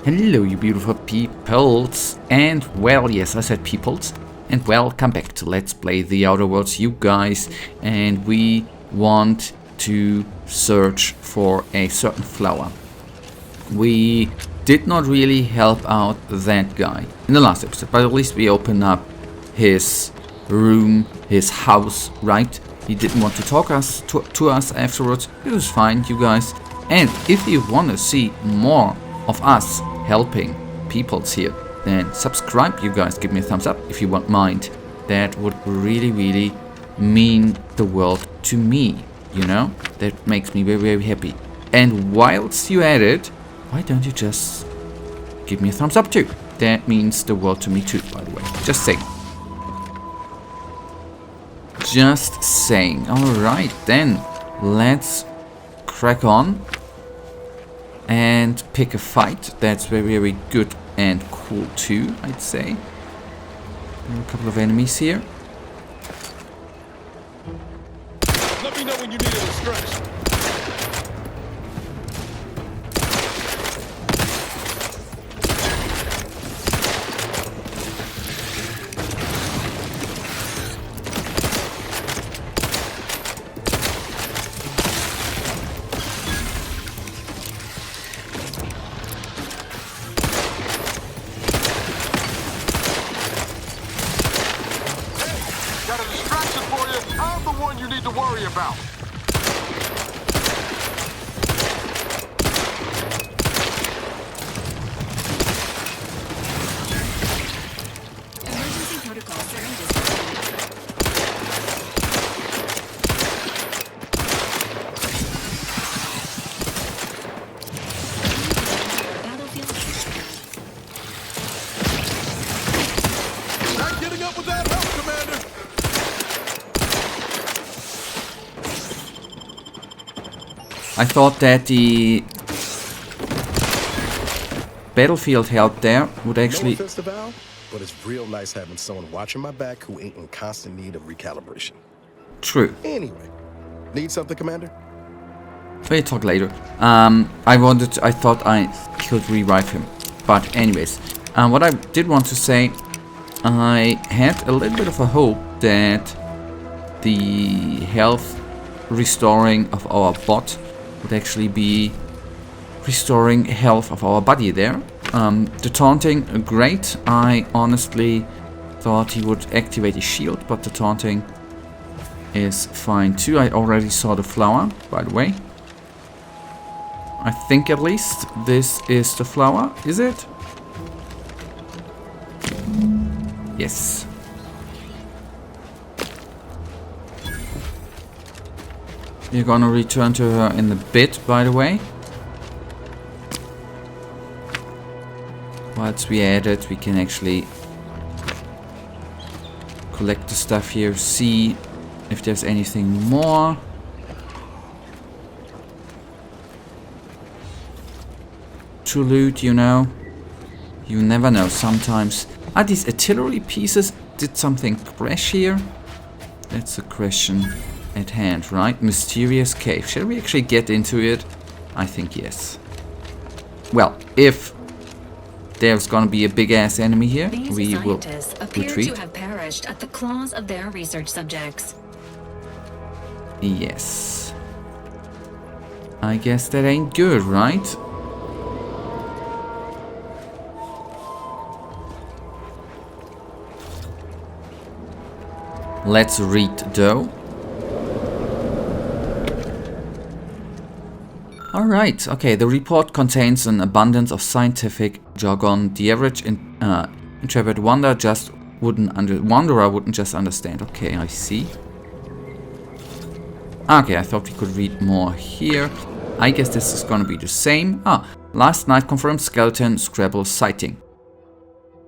Hello, you beautiful peoples, and well, yes, I said peoples, and welcome back to Let's Play The Outer Worlds, you guys, and we want to search for a certain flower. We did not really help out that guy in the last episode, but at least we opened up his room, his house, right? He didn't want to talk to us afterwards. It was fine, you guys. And if you want to see more of us helping peoples here, then subscribe, you guys. Give me a thumbs up if you won't mind. That would really mean the world to me, you know? That makes me very happy. And whilst you're at it, why don't you just give me a thumbs up too? That means the world to me too, by the way. Just saying. Just saying. Alright then, let's crack on and pick a fight. That's very good and cool too, I'd say. There are a couple of enemies here. Let me know when you need a stretch. Got a distraction for you. I'm the one you need to worry about. Emergency protocol serving Not getting up without help, Commander. I thought that the battlefield help there would No actually... offense to Val, but it's real nice having someone watching my back who ain't in constant need of recalibration. True. Anyway, need something, Commander? We'll talk later. I thought I could revive him. But anyways, what I did want to say, I had a little bit of a hope that the health restoring of our bot would actually be restoring health of our body there. The taunting, great. I honestly thought he would activate his shield, but the taunting is fine too. I already saw the flower, by the way. I think at least this is the flower, is it? Yes. We're gonna return to her in a bit, by the way. Once we add it, we can actually collect the stuff here, see if there's anything more. To loot, you know. You never know, sometimes. Are these artillery pieces? Did something crash here? That's a question at hand, right? Mysterious cave. Shall we actually get into it? I think yes. Well, if there's gonna be a big ass enemy here, we will appear retreat. to have perished at the claws of their research subjects. Yes. I guess that ain't good, right? Let's read though. Alright, okay, the report contains an abundance of scientific jargon the average intrepid wanderer wouldn't just understand. Okay, I see. Okay, I thought we could read more here. I guess this is gonna be the same. Last night confirmed skeleton Scrabble sighting.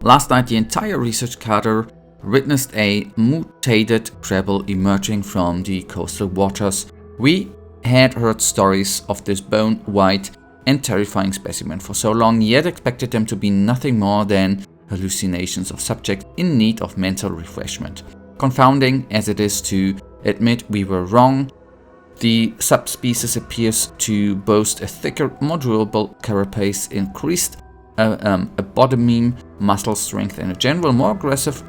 Last night the entire research cadre witnessed a mutated Scrabble emerging from the coastal waters. We had heard stories of this bone-white and terrifying specimen for so long, yet expected them to be nothing more than hallucinations of subjects in need of mental refreshment. Confounding as it is to admit we were wrong, the subspecies appears to boast a thicker, more durable carapace, increased a body meme, muscle strength, and a general more aggressive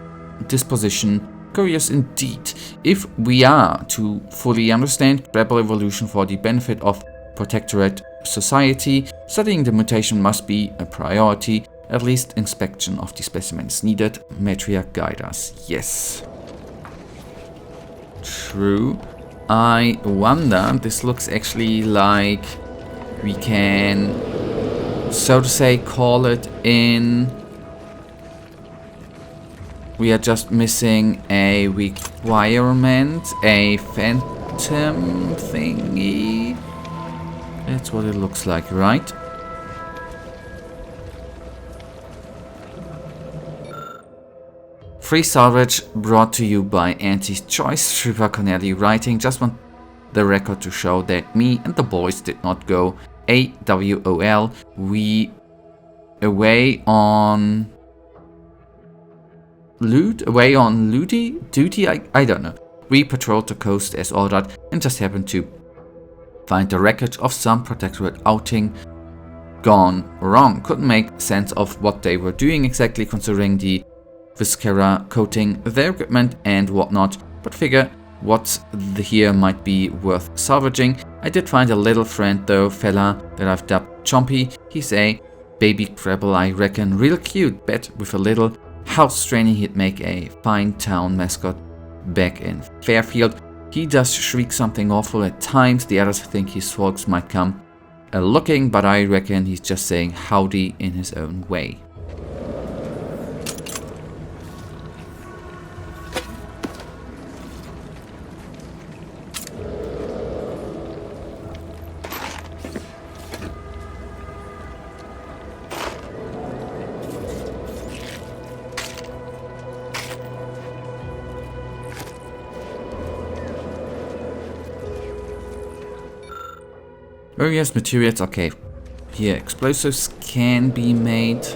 disposition. Curious indeed. If we are to fully understand rebel evolution for the benefit of protectorate society, studying the mutation must be a priority. At least inspection of the specimens needed. Matriarch guide us. Yes. True. I wonder, this looks actually like we can, so to say, call it in. We are just missing a requirement, a phantom thingy. That's what it looks like, right? Free salvage brought to you by Auntie's Choice, Shriva Connelly writing. Just want the record to show that me and the boys did not go AWOL. We away on duty? I don't know. We patrolled the coast as ordered and just happened to find the wreckage of some protectorate outing gone wrong. Couldn't make sense of what they were doing exactly, considering the viscera coating their equipment and whatnot, but figure what's here might be worth salvaging. I did find a little friend though, fella that I've dubbed Chompy. He's a baby rebel, I reckon, real cute. Bet with a little house training he'd make a fine town mascot back in Fairfield. He does shriek something awful at times. The others think his folks might come looking, but I reckon he's just saying howdy in his own way. Various materials, okay. Here, explosives can be made.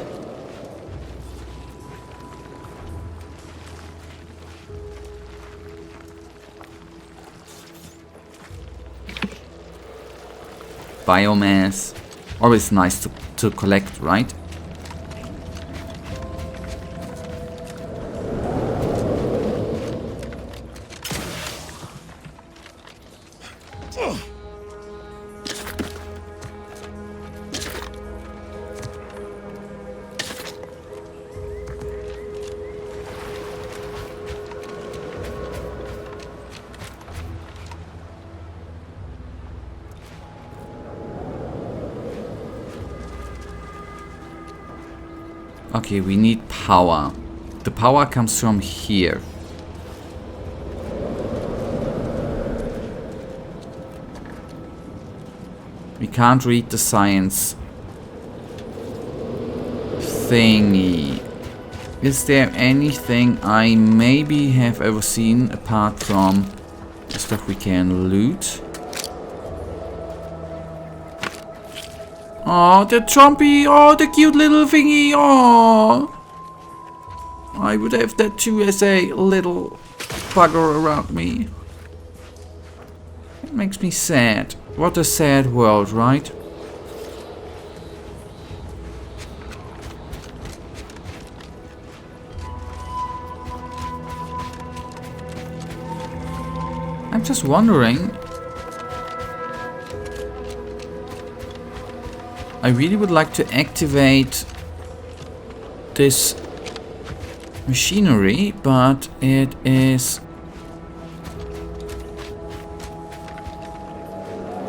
Biomes. Always nice to collect, right? Okay, we need power. The power comes from here. We can't read the science thingy. Is there anything I maybe have overseen apart from the stuff we can loot? Oh, the Chompy! Oh, the cute little thingy! Oh! I would have that too as a little bugger around me. It makes me sad. What a sad world, right? I'm just wondering. I really would like to activate this machinery, but it is...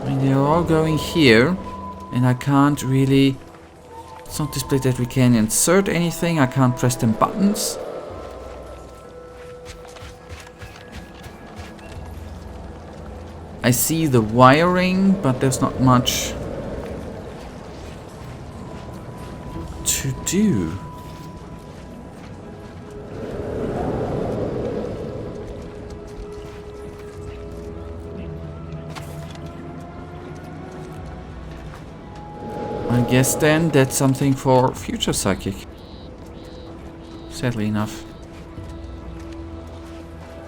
I mean, they're all going here, and I can't really... It's not displayed that we can insert anything, I can't press them buttons. I see the wiring, but there's not much to do. I guess then that's something for future psychic. Sadly enough.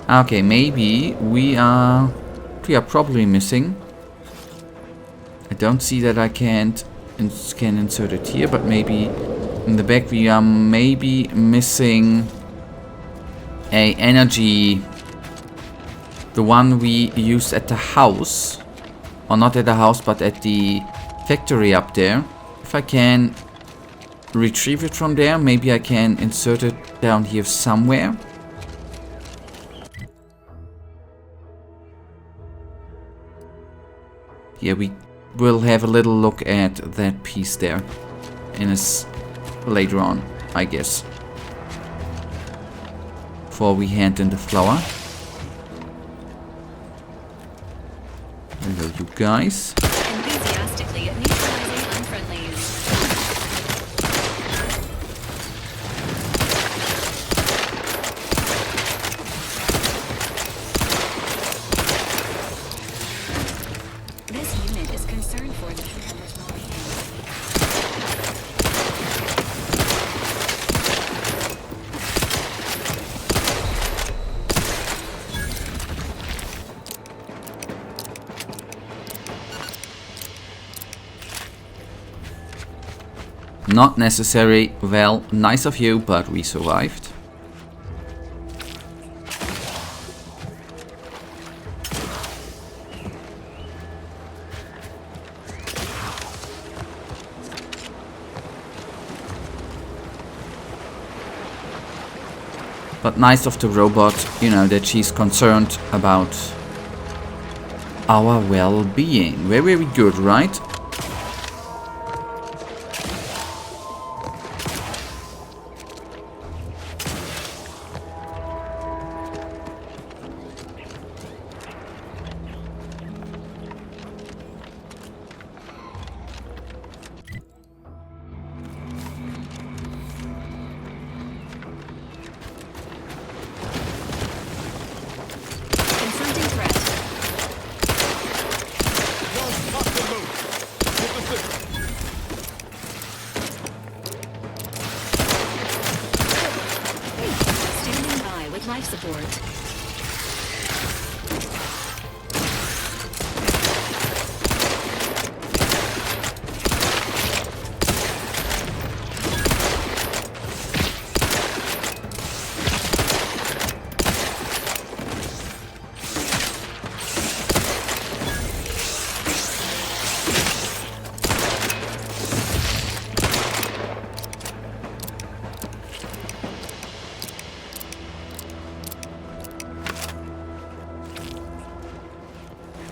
Okay, maybe we are probably missing. I don't see that I can insert it here, but maybe In the back we are maybe missing a energy, the one we used at the house, or not at the house but at the factory up there. If I can retrieve it from there, maybe I can insert it down here somewhere. Yeah, we will have a little look at that piece there later on, I guess. Before we hand in the flour. Hello, you guys. Enthusiastically neutralizing unfriendlies. This unit is concerned for the customer's well-being. Not necessary. Well, nice of you, but we survived. But nice of the robot, you know, that she's concerned about our well-being. Very, very good, right? Confronting threat. Standing by with life support.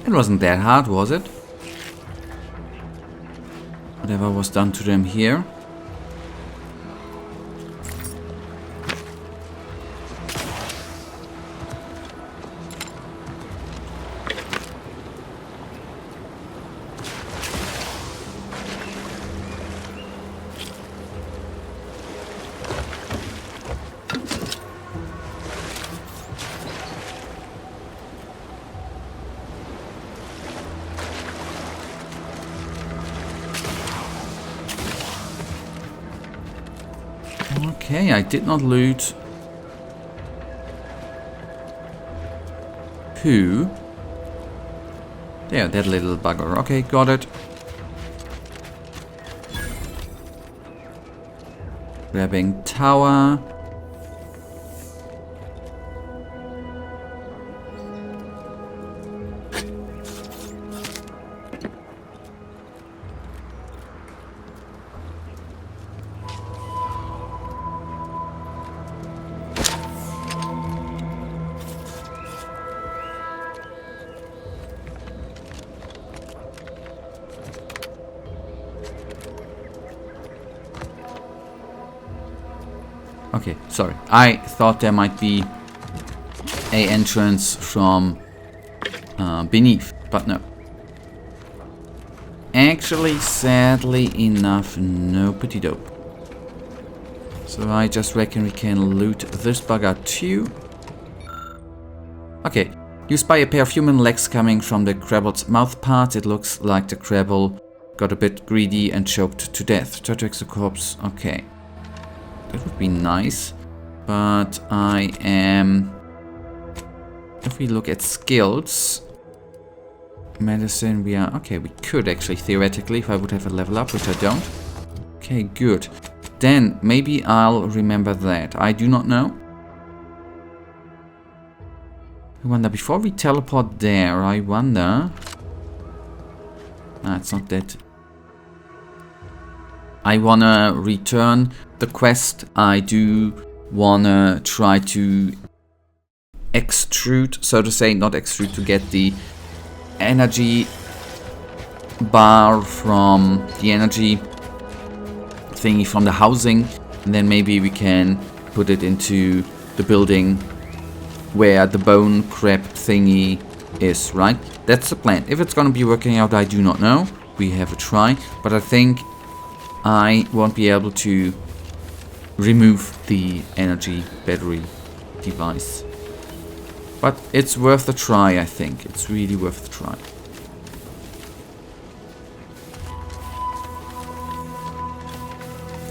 It wasn't that hard, was it? Whatever was done to them here. Okay, I did not loot. Who? There, that little bugger. Okay, got it. Grabbing tower. Okay, sorry. I thought there might be a entrance from beneath, but no. Actually, sadly enough, no pretty dope. So I just reckon we can loot this bugger too. Okay, you spy a pair of human legs coming from the Crabble's mouth parts. It looks like the Crabble got a bit greedy and choked to death. Try to extract the corpse. Okay. That would be nice, but I am... If we look at skills, medicine, we are... Okay, we could actually, theoretically, if I would have a level up, which I don't. Okay, good. then maybe I'll remember that. I do not know. I wonder, before we teleport there, I wonder... Ah, it's not that. I wanna return the quest. I do wanna try to extrude, so to say, not extrude, to get the energy bar from the energy thingy from the housing, and then maybe we can put it into the building where the bone crab thingy is, right? That's the plan. If it's gonna be working out, I do not know. We have a try, but I think I won't be able to remove the energy battery device. But it's worth a try, I think. It's really worth a try.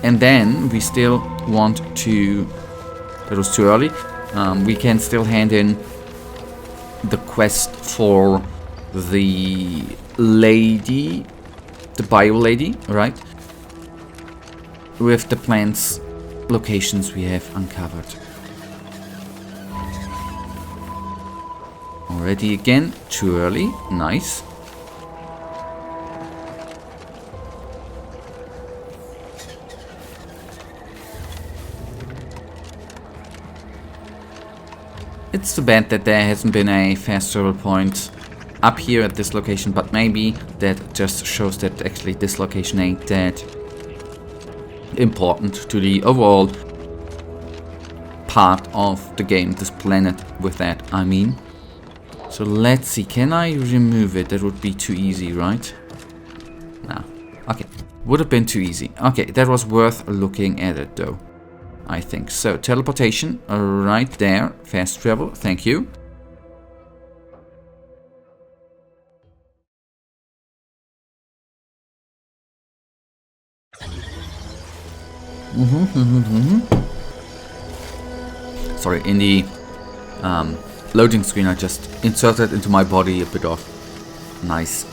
And then we still want to... That was too early. We can still hand in the quest for the lady, the bio lady, right? With the plants locations we have uncovered. Already again, too early. Nice. It's too bad that there hasn't been a fast travel point up here at this location, but maybe that just shows that actually this location ain't that important to the overall part of the game, this planet with that, I mean. So let's see, can I remove it? That would be too easy, right? No. Okay, would have been too easy. Okay, that was worth looking at it though, I think. So teleportation, right there, fast travel, thank you. Sorry, in the loading screen I just inserted into my body a bit of nice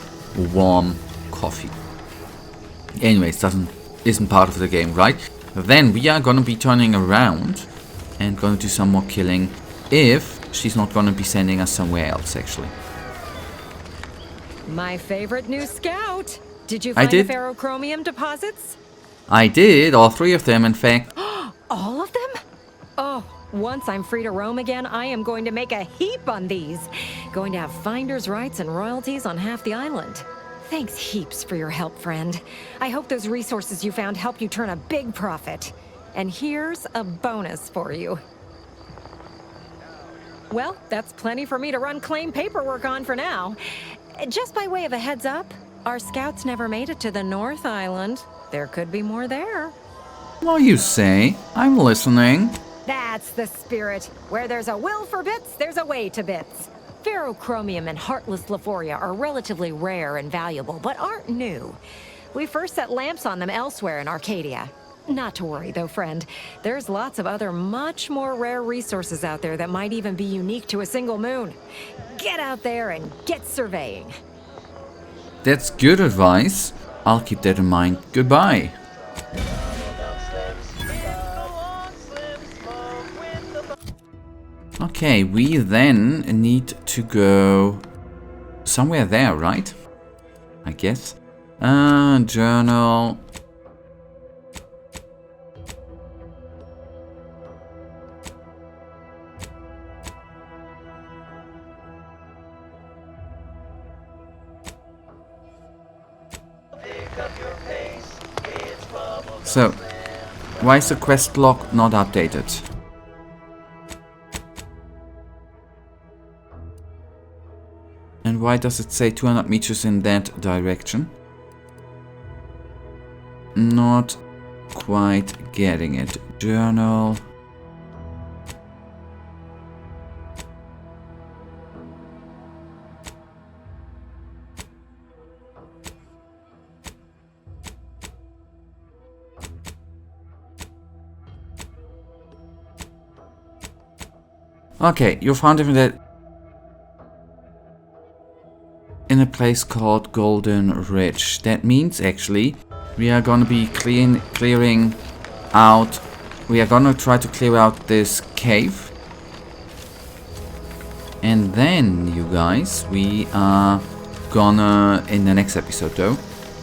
warm coffee. Anyways, isn't part of the game, right? Then we are gonna be turning around and gonna do some more killing if she's not gonna be sending us somewhere else, actually. My favorite new scout. Did you find the ferrochromium deposits? I did, all 3 of them, in fact. All of them? Oh, once I'm free to roam again, I am going to make a heap on these. Going to have finder's rights and royalties on half the island. Thanks heaps for your help, friend. I hope those resources you found help you turn a big profit. And here's a bonus for you. Well, that's plenty for me to run claim paperwork on for now. Just by way of a heads up, our scouts never made it to the North Island. There could be more there. What you say? I'm listening. That's the spirit. Where there's a will for bits, there's a way to bits. Ferrochromium and heartless Lephoria are relatively rare and valuable, but aren't new. We first set lamps on them elsewhere in Arcadia. Not to worry, though, friend. There's lots of other much more rare resources out there that might even be unique to a single moon. Get out there and get surveying. That's good advice. I'll keep that in mind. Goodbye. Okay, we then need to go somewhere there, right? I guess. Journal. So, why is the quest log not updated? And why does it say 200 meters in that direction? Not quite getting it. Journal. Okay, you found him in a place called Golden Ridge. That means actually we are gonna be clearing out. We are gonna try to clear out this cave. And then, you guys, we are gonna, in the next episode though,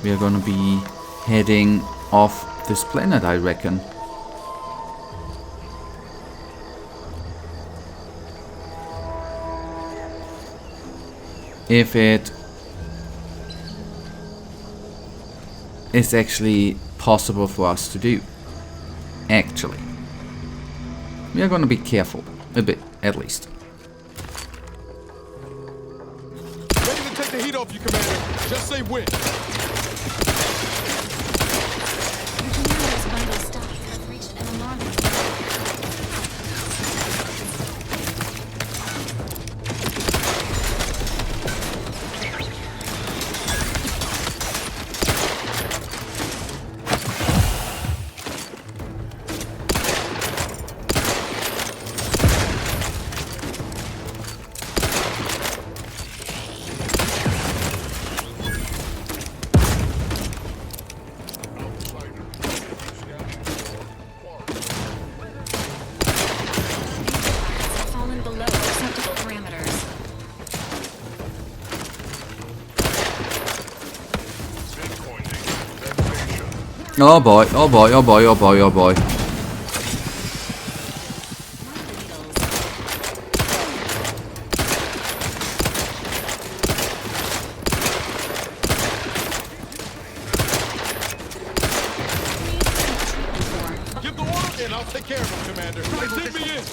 we are gonna be heading off this planet, I reckon. If it is actually possible for us to do. Actually. We are gonna be careful. A bit, at least. Ready to take the heat off you, Commander. Just say when. Your commander's vital stock have reached an alarming Oh boy, oh boy, oh boy, oh boy, oh boy. Give the order and I'll take care of him, Commander. Take me in.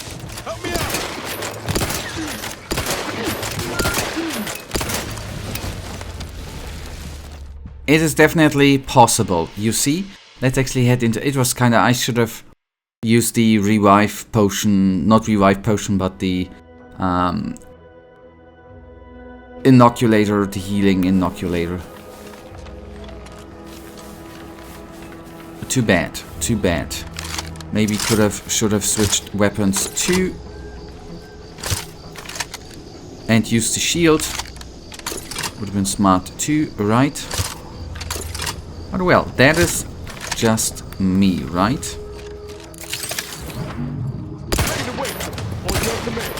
Help me out. It is definitely possible. You see? Let's actually head into... It was kinda... I should have used the revive potion... Not revive potion, but the... inoculator, the healing inoculator. Too bad. Too bad. Maybe should have switched weapons too. And used the shield. Would have been smart too, right? But well, that is just me, right? Ready to wait. On your command.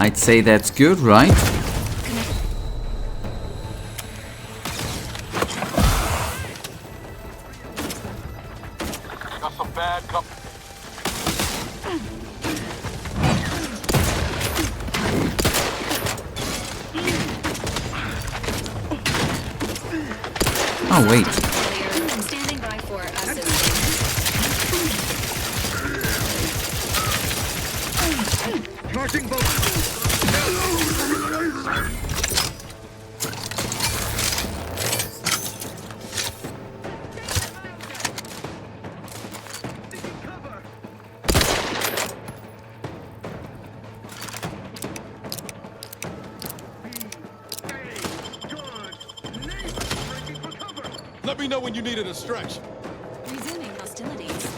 I'd say that's good, right? Got some bad company. Oh, wait. Standing by for assistance. Launching boat. Let me know when you needed a stretch. Resuming hostilities.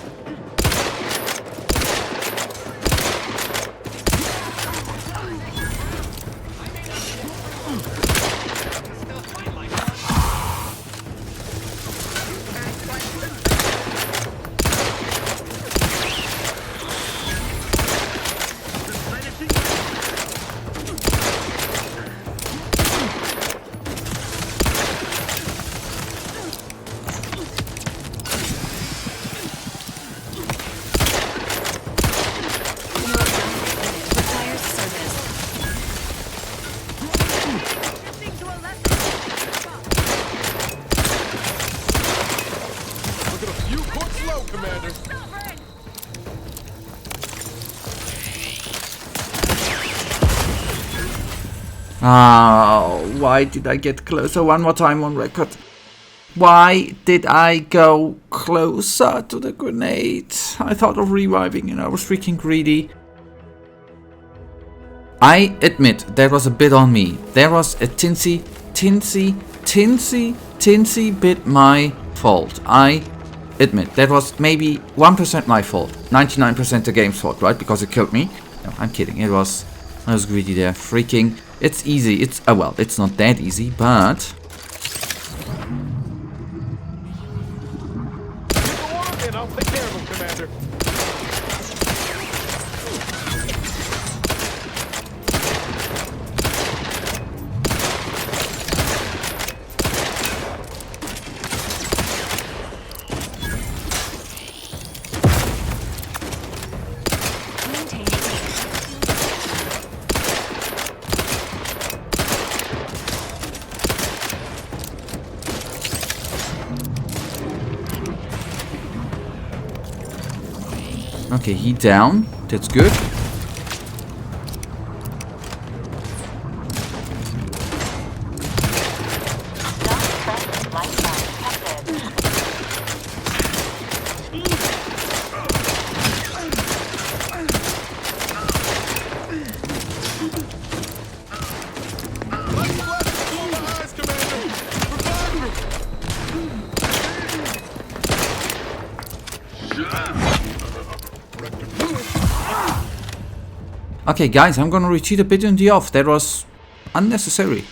Oh, why did I get closer? One more time on record. Why did I go closer to the grenade? I thought of reviving, I was freaking greedy. I admit, there was a bit on me. There was a tinsy bit my fault. I admit, that was maybe 1% my fault. 99% the game's fault, right? Because it killed me. No, I'm kidding. I was greedy there. Freaking. It's easy. Well, it's not that easy, but... And I'll take care of him, Commander. Okay, he down. That's good. Okay, guys, I'm gonna retreat a bit in the off. That was unnecessary.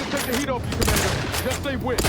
Take the heat off you, Commander. Just stay with.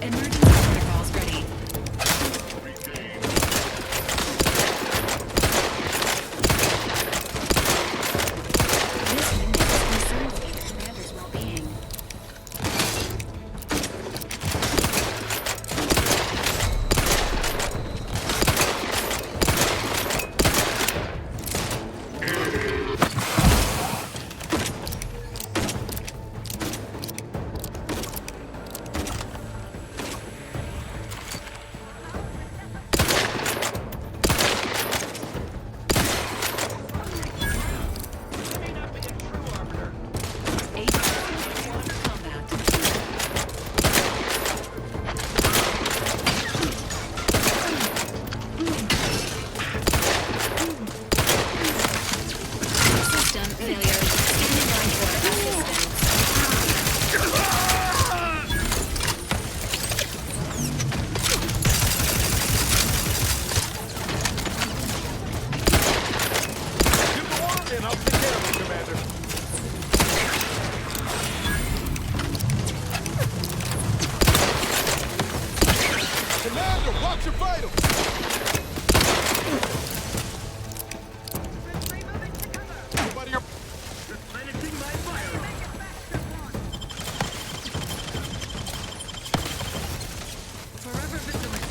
Emergency protocols ready. This unit is concerned with the commander's well-being. Watch your vitals! Everybody up. Forever vigilant.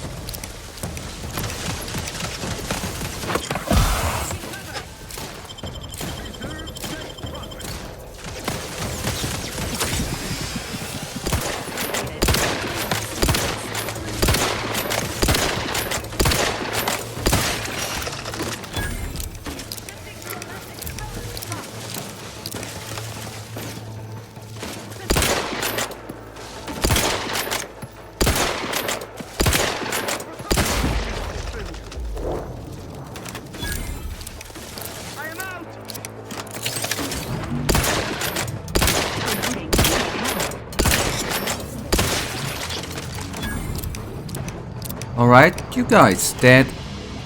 Alright, you guys, that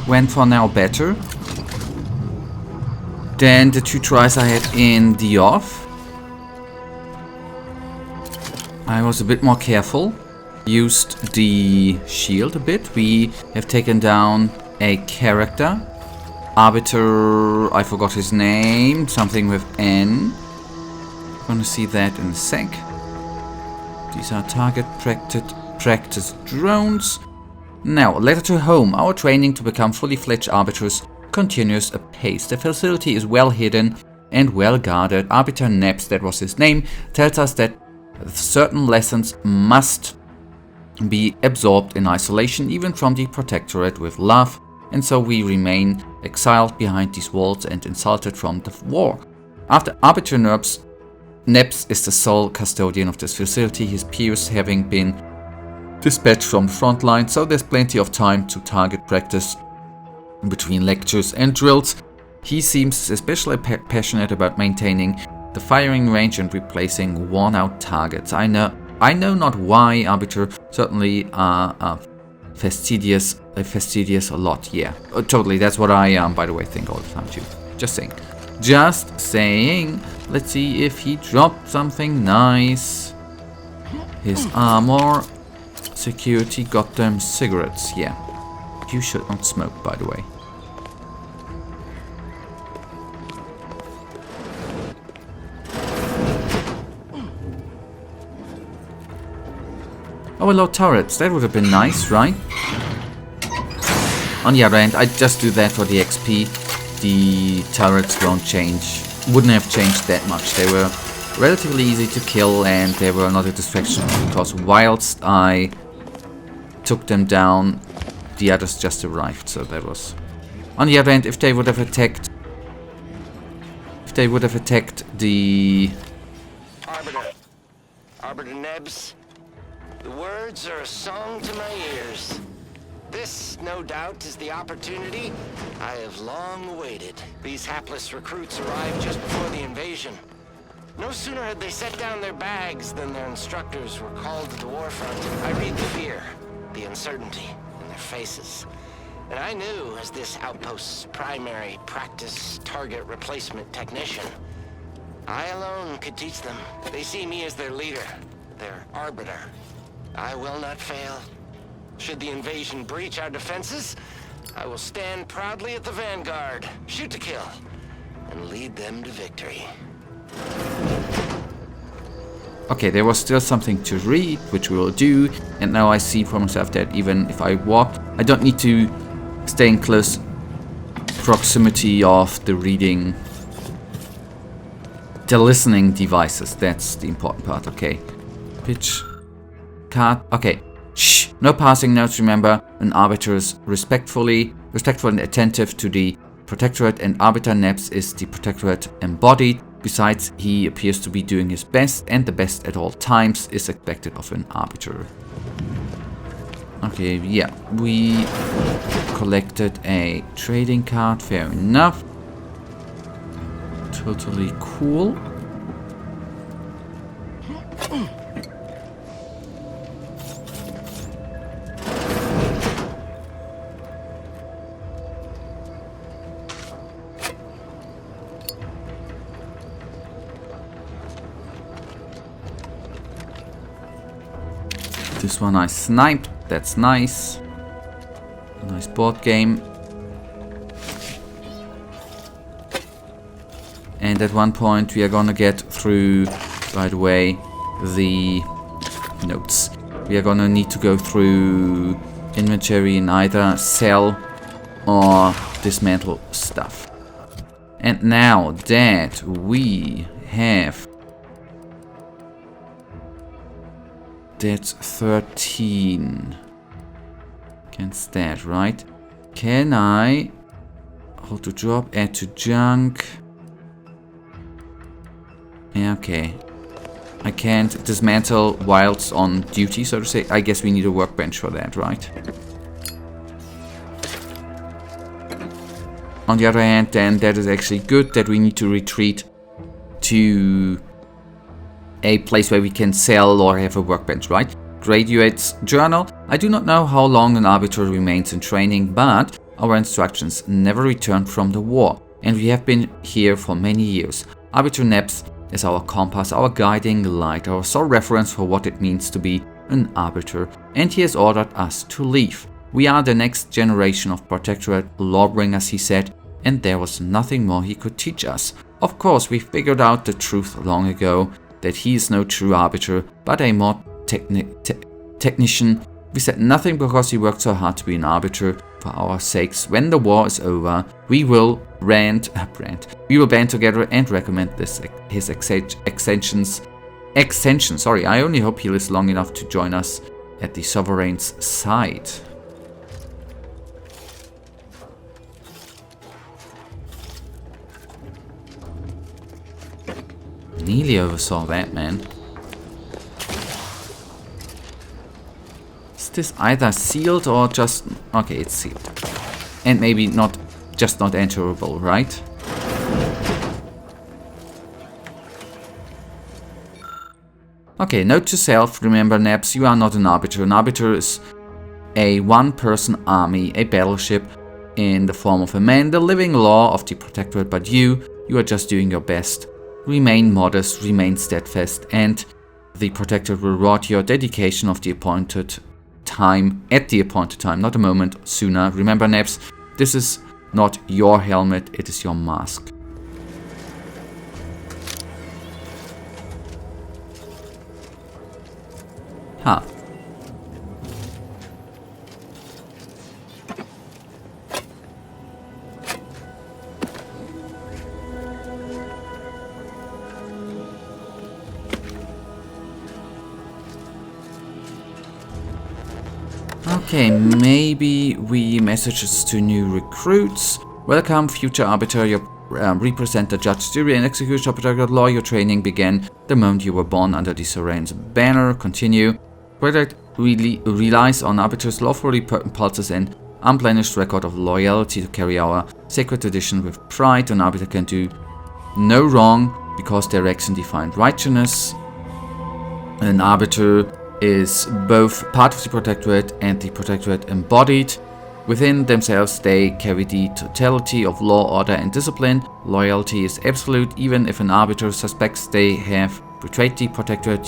went for now better than the 2 tries I had in the off. I was a bit more careful. Used the shield a bit. We have taken down a character. Arbiter, I forgot his name. Something with N. Gonna see that in a sec. These are target practice drones. Now, letter to home. Our training to become fully fledged arbiters continues apace. The facility is well hidden and well guarded. Arbiter Nebs, that was his name, tells us that certain lessons must be absorbed in isolation, even from the Protectorate, with love, and so we remain exiled behind these walls and insulted from the war. After Arbiter Nebs is the sole custodian of this facility, his peers having been dispatched from the front line, so there's plenty of time to target practice between lectures and drills. He seems especially passionate about maintaining the firing range and replacing worn-out targets. I know not why. Arbiter certainly are fastidious a lot. Yeah, totally. That's what I by the way, think all the time too. Just saying. Let's see if he dropped something nice. His armor, security, got them cigarettes. Yeah, you should not smoke, by the way. Oh, hello, turrets. That would have been nice, right? On the other hand, I just do that for the XP. The turrets won't change. Wouldn't have changed that much. They were relatively easy to kill and they were not a distraction because whilst I took them down, the others just arrived. So that was... On the other hand, if they would have attacked the... Arbiter Nebs. The words are a song to my ears. This, no doubt, is the opportunity I have long awaited. These hapless recruits arrived just before the invasion. No sooner had they set down their bags than their instructors were called to the warfront. I read the fear, the uncertainty in their faces. And I knew, as this outpost's primary practice target replacement technician, I alone could teach them. They see me as their leader, their arbiter. I will not fail. Should the invasion breach our defenses, I will stand proudly at the vanguard, shoot to kill, and lead them to victory. Okay, there was still something to read, which we will do, and now I see for myself that even if I walk, I don't need to stay in close proximity of the reading, the listening devices. That's the important part. Okay, pitch card. Okay. Shh! No passing notes, remember. An arbiter is respectful and attentive to the Protectorate, and Arbiter Nebs is the Protectorate embodied. Besides, he appears to be doing his best, and the best at all times is expected of an arbiter. Okay, yeah, we collected a trading card, fair enough. Totally cool. This one I sniped, that's nice. Nice board game. And at one point we are gonna get through, by the way, the notes. We are gonna need to go through inventory and either sell or dismantle stuff. And now that we have... That's 13 against that, right? Can I hold to drop, add to junk? Yeah, okay. I can't dismantle whilst on duty, so to say. I guess we need a workbench for that, right? On the other hand, then that is actually good that we need to retreat to a place where we can sell or have a workbench, right? graduate's journal. I do not know how long an Arbiter remains in training, but our instructions never returned from the war, and we have been here for many years. Arbiter Nebs is our compass, our guiding light, our sole reference for what it means to be an Arbiter, and he has ordered us to leave. We are the next generation of Protectorate lawbringers, he said, and there was nothing more he could teach us. Of course, we figured out the truth long ago, that he is no true Arbiter, but a more technician. We said nothing because he worked so hard to be an Arbiter. For our sakes, when the war is over, we will band together and recommend his extensions. Sorry, I only hope he lives long enough to join us at the Sovereign's side. Nearly oversaw that, man. Is this either sealed or just... Okay, it's sealed. And maybe not enterable, right? Okay, note to self, remember Nebs, you are not an Arbiter. An Arbiter is a one-person army, a battleship in the form of a man, the living law of the Protectorate, but you are just doing your best. Remain modest, remain steadfast, and the Protectorate will reward your dedication of the appointed time, at the appointed time, not a moment sooner. Remember Nebs, this is not your helmet, it is your mask. Huh. Okay, maybe we messages to new recruits. Welcome, future Arbiter. You represent the judge, jury, and execution of Protectorate law. Your training began the moment you were born under the Sovereign's banner. Continue. Project relies on Arbiter's lawfully impulses and unblemished record of loyalty to carry our sacred tradition with pride. An Arbiter can do no wrong because their action defined righteousness. An Arbiter is both part of the Protectorate and the Protectorate embodied. Within themselves, they carry the totality of law, order, and discipline. Loyalty is absolute. Even if an Arbiter suspects they have betrayed the Protectorate,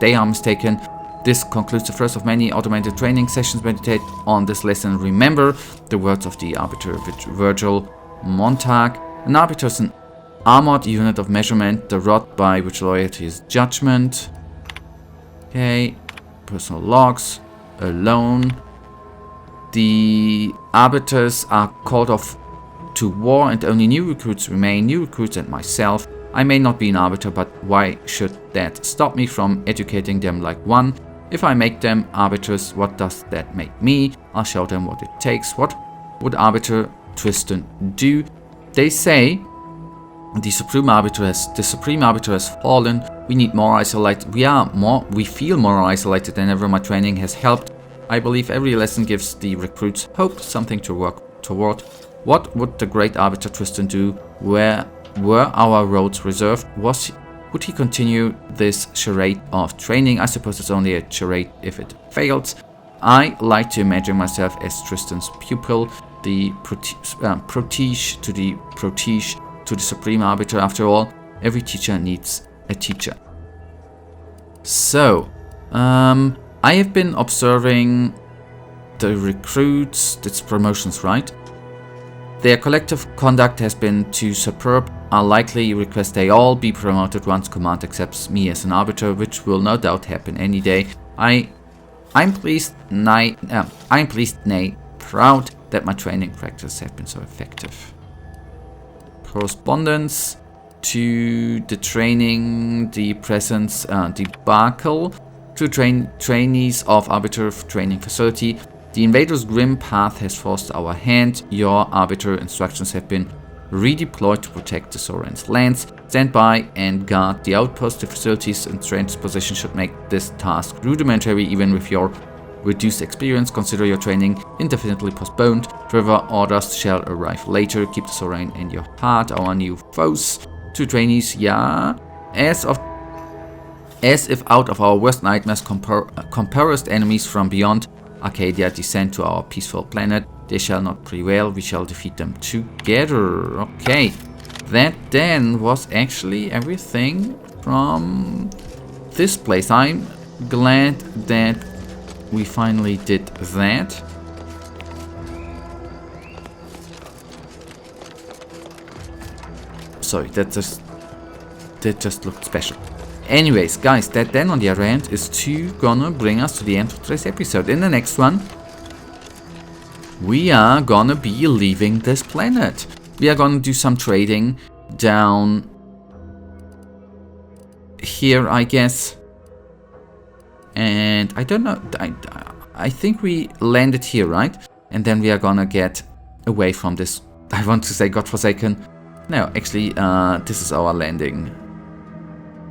they are mistaken. This concludes the first of many automated training sessions. Meditate on this lesson. Remember the words of the Arbiter Virgil Montag. An Arbiter is an armored unit of measurement, the rod by which loyalty is judgment. Okay, personal logs, alone. The Arbiters are called off to war and only new recruits remain. New recruits and myself. I may not be an Arbiter, but why should that stop me from educating them like one? If I make them Arbiters, what does that make me? I'll show them what it takes. What would Arbiter Tristan do? They say the Supreme Arbiter has fallen. We need more isolated. We feel more isolated than ever. My training has helped. I believe every lesson gives the recruits hope, something to work toward. What would the great Arbiter Tristan do? Where were our roads reserved? Would he continue this charade of training? I suppose it's only a charade if it fails. I like to imagine myself as Tristan's pupil, the protege to the Supreme Arbiter. After all, every teacher needs a teacher. So, I have been observing the recruits, that's promotions, right? Their collective conduct has been too superb. I'll likely request they all be promoted once command accepts me as an Arbiter, which will no doubt happen any day. I'm pleased, nay, proud that my training practices have been so effective. Correspondence to the training, the presence debacle to trainees of Arbiter training facility. The invader's grim path has forced our hand. Your Arbiter instructions have been redeployed to protect the Sovereign's lands. Stand by and guard the outpost. The facilities and strange position should make this task rudimentary. Even with your reduced experience, consider your training indefinitely postponed. Further orders shall arrive later. Keep the Sovereign in your heart. Our new foes. 2 trainees, yeah. As As if out of our worst nightmares, comparist enemies from beyond Arcadia descend to our peaceful planet. They shall not prevail, we shall defeat them together. Okay, that then was actually everything from this place. I'm glad that we finally did that. Sorry, that just looked special. Anyways, guys, that then on the other hand is gonna bring us to the end of today's episode. In the next one, we are gonna be leaving this planet. We are gonna do some trading down here, I guess. And I don't know, I think we landed here, right? And then we are gonna get away from this, I want to say godforsaken. No, actually, this is our landing.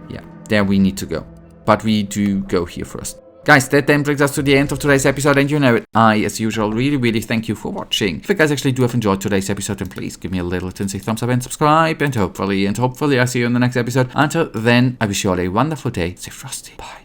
Yeah, there we need to go. But we do go here first. Guys, that then brings us to the end of today's episode, and you know it. I, as usual, really thank you for watching. If you guys actually do have enjoyed today's episode, then please give me a little tinsy thumbs up and subscribe, and hopefully I'll see you in the next episode. Until then, I wish you all a wonderful day. Stay frosty. Bye.